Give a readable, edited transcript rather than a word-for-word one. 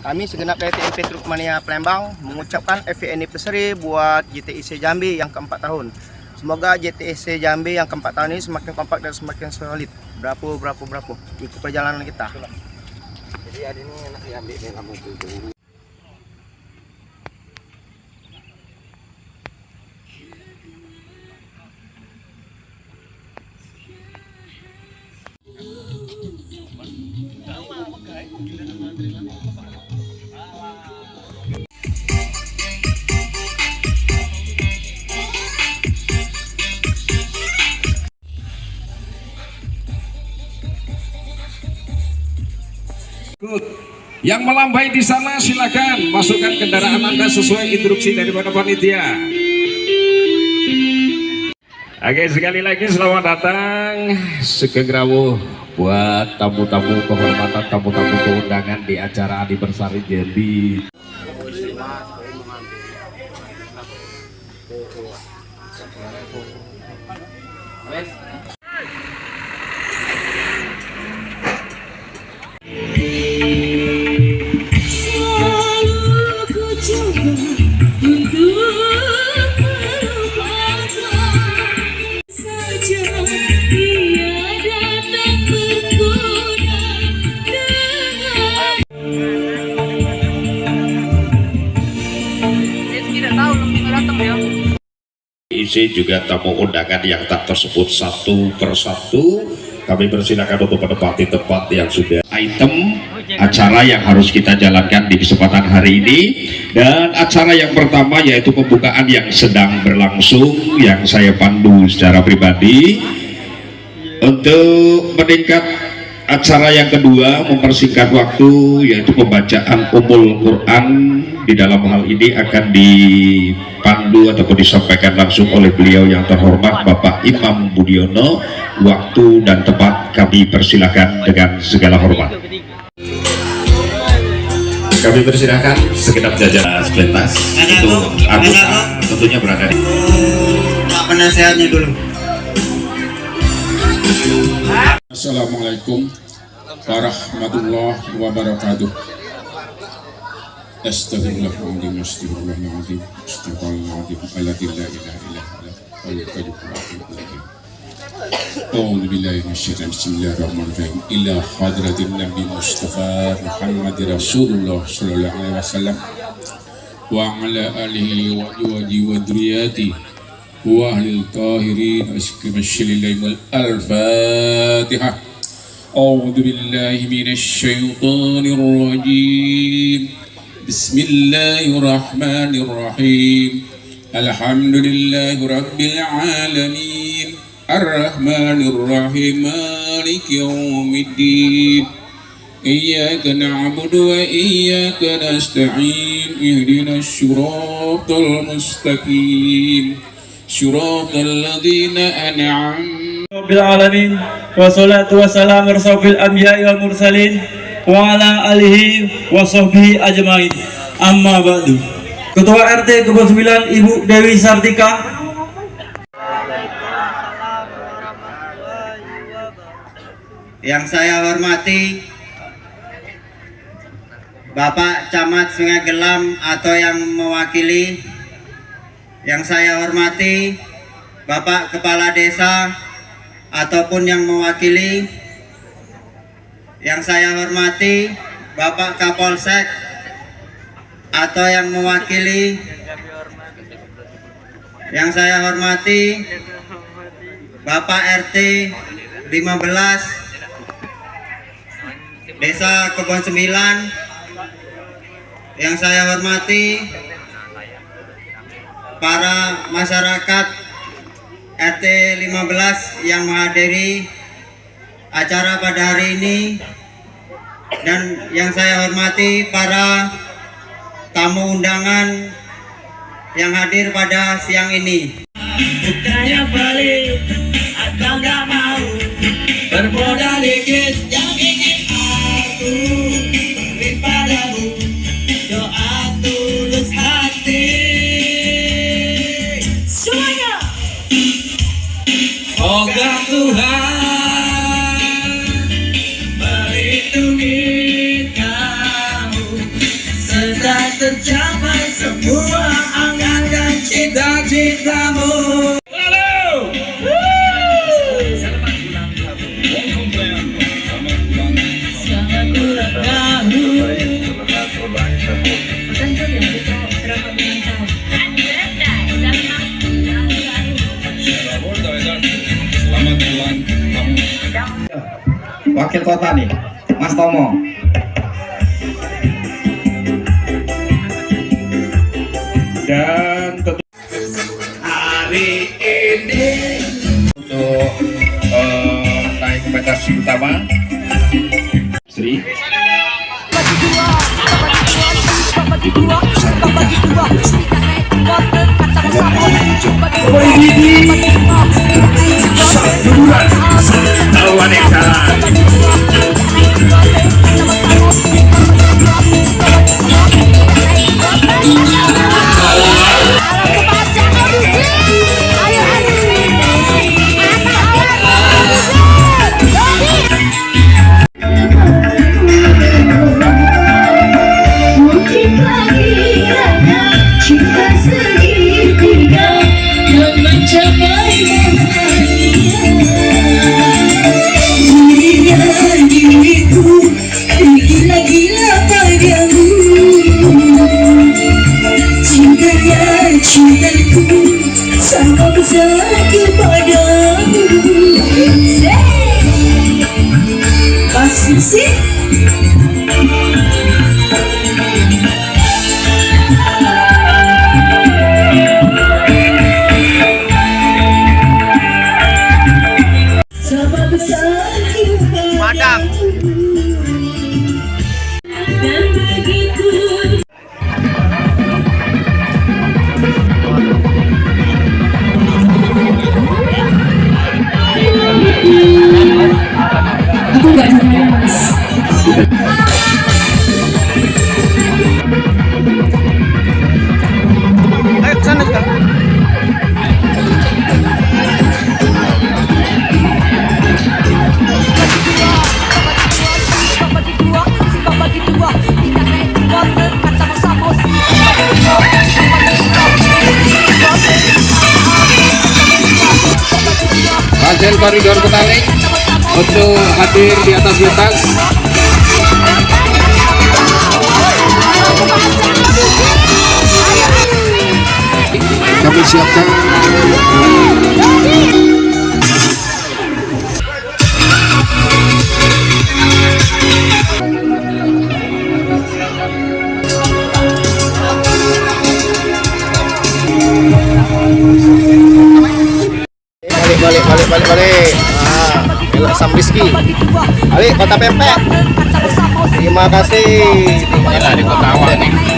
Kami segenap dari TMP Trukmania Palembang mengucapkan happy anniversary buat JTIC Jambi yang keempat tahun. Semoga JTIC Jambi yang keempat tahun ini semakin kompak dan semakin solid. Berapa ikut perjalanan kita. Jadi hari ini enak diambil dengan mobil dulu. Yang melambai di sana silakan masukkan kendaraan Anda sesuai instruksi daripada panitia. Oke, sekali lagi selamat datang Sugeng Rawuh buat tamu-tamu kehormatan, tamu-tamu keundangan di acara Anniversary Jambi. Isi juga tamu undangan yang tak tersebut satu persatu. Kami persilakan untuk menempati tempat yang sudah item acara yang harus kita jalankan di kesempatan hari ini. Dan acara yang pertama yaitu pembukaan yang sedang berlangsung yang saya pandu secara pribadi. Untuk meningkat acara yang kedua mempersingkat waktu yaitu pembacaan Ummul Quran. Di dalam hal ini akan dipandu ataupun disampaikan langsung oleh beliau yang terhormat Bapak Imam Budiono. Waktu dan tempat kami persilakan dengan segala hormat. Kami persilakan segenap jajaran sepentas untuk anggota tentunya berada di Penasehatnya dulu. Assalamualaikum warahmatullahi wabarakatuh. Astagfirullahaladzim, astagfirullahaladzim, astagfirullahaladzim, alladzi la ilaha illa huwa al-qayyum al-azim. A'udzu billahi minasyaitonir rajim. Bismillahirrahmanirrahim. Ila hadratin Nabi Mustafa Muhammad Rasulullah sallallahu alaihi wasallam wa ala alihi wa dzurriyyati wa ahlil tahirin asy-syamil al-Fatihah. A'udzu billahi minasyaitonir rajim. Bismillahirrahmanirrahim. Alhamdulillahi rabbil alamin. Ar-Rahmanir-Rahim. Maliki yaumiddin. Iyyaka na'budu wa iyyaka nasta'in. Ihdinas siratal mustaqim. Siratal ladzina an'amta Rabbil alamin. Wassalatu wassalamu ala asyrofil anbiya'i wal mursalin wa ala alihi wa sahbihi ajmain. Amma ba'du. Ketua RT Kebon 9 Ibu Dewi Sartika. Yang saya hormati Bapak Camat Sungai Gelam atau yang mewakili. Yang saya hormati Bapak Kepala Desa ataupun yang mewakili. Yang saya hormati Bapak Kapolsek atau yang mewakili. Yang saya hormati Bapak RT 15 Desa Kebon 9. Yang saya hormati para masyarakat RT 15 yang menghadiri acara pada hari ini. Dan yang saya hormati para tamu undangan yang hadir pada siang ini. Bukannya balik atau gak mau bermodal dikit yang ingin aku beri padamu doa tulus hati semuanya. Semoga Tuhan melindungi kamu tercapai semua angan dan cita-citamu. Selamat ulang Wakil kota nih, Mas Tomo. Dan tentu hari ini untuk naik ke pentas utama Sri cinta segitiga yang mencapai bahagia. Diriku tergila-gila padamu, cintanya cintaku sama bersatu padamu. Masih sih. Padang. Dan begitu aku gak dengar mas. Ayo kesana sekarang. Hasil koridor Petaling untuk hadir di atas lintas. Kami siapkan balik. Belok Sam Rizky. Balik Kota Pempek. Terima kasih. di Kota Awal nih.